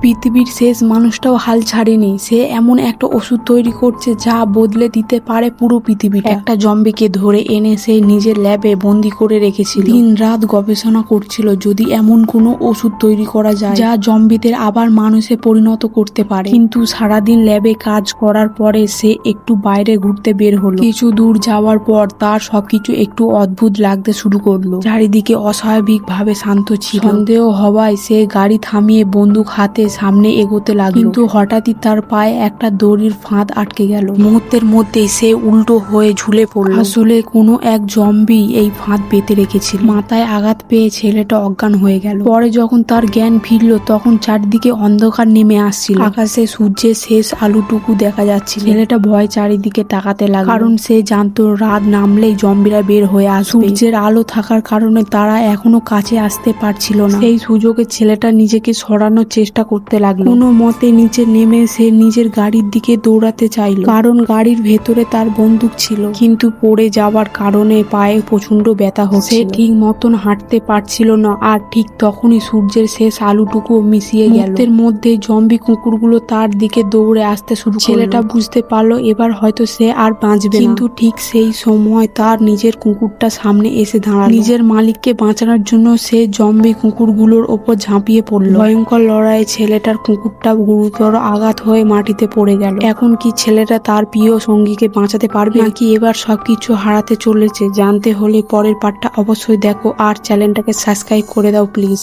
পৃথিবীর শেষ মানুষটাও হাল ছাড়েনি। সে এমন একটা ওষুধ তৈরি করছে যা বদলে দিতে পারে পুরো পৃথিবীটা। একটা জম্বিকে ধরে এনে সে নিজের ল্যাবে বন্দি করে রেখেছিল। দিন রাত গবেষণা করছিল যদি এমন কোনো ওষুধ তৈরি করা যায় যা জম্বিদের আবার মানুষে পরিণত করতে পারে। কিন্তু সারাদিন ল্যাবে কাজ করার পরে সে একটু বাইরে ঘুরতে বের হলো। কিছু দূর যাওয়ার পর তার সবকিছু একটু অদ্ভুত লাগতে শুরু করলো। চারিদিকে অস্বাভাবিক ভাবে শান্ত ছিল। সন্দেহ হওয়ায় সে গাড়ি থামিয়ে বন্দুক হাতে সামনে এগোতে লাগলো। কিন্তু হঠাৎই তার পায়ে একটা দড়ির ফাঁদ আটকে গেল। মুহূর্তের মধ্যেই সে উল্টো হয়ে ঝুলে পড়ল। আসলে কোনো এক জম্বি এই ফাঁদ পেতে রেখেছিল। মাথায় আঘাত পেয়ে ছেলেটা অজ্ঞান হয়ে গেল। পরে যখন তার জ্ঞান ফিরল তখন চারদিকে অন্ধকার নেমে আসছিল। আকাশে সূর্যের শেষ আলোটুকু দেখা যাচ্ছিল। ছেলেটা ভয় চারিদিকে তাকাতে লাগলো, কারণ সে জানতো রাত নামলেই জম্বিরা বের হয়ে আসবে। সূর্যের আলো থাকার কারণে তারা এখনো কাছে আসতে পারছিল না। সেই সুযোগে ছেলেটা নিজেকে সরানোর চেষ্টা করতে লাগলো। কোনো মতে নিচে নেমে সে নিজের গাড়ির দিকে দৌড়াতে চাইল, কারণ গাড়ির ভেতরে তার বন্দুক ছিল। কিন্তু পড়ে যাওয়ার কারণে পায়ে প্রচন্ড ব্যথা হচ্ছে। সে ঠিক মতন হাঁটতে পারছিল না। আর ঠিক তখনই সূর্যের শেষ আলোটুকু মিশিয়ে গেল। মুহূর্তের মধ্যে জম্বি কুকুরগুলো তার দিকে দৌড়ে আসতে শুরু করলো। ছেলেটা বুঝতে পারলো এবার হয়তো সে আর বাঁচবে না। কিন্তু ঠিক সেই সময় তার নিজের কুকুরটা সামনে এসে দাঁড়ালো। নিজের মালিককে বাঁচানোর জন্য সে জম্বি কুকুরগুলোর ওপর ঝাঁপিয়ে পড়লো। ভয়ঙ্কর লড়াইয়ে ছেলেটার কুকুরটা গুরুতর আঘাত হয়ে মাটিতে পড়ে গেল। এখন কি ছেলেটা তার প্রিয় সঙ্গীকে বাঁচাতে পারবে নাকি এবার সবকিছু হারাতে চলেছে? জানতে হলে পরের পার্টটা অবশ্যই দেখো আর চ্যানেলটাকে সাবস্ক্রাইব করে দাও প্লিজ।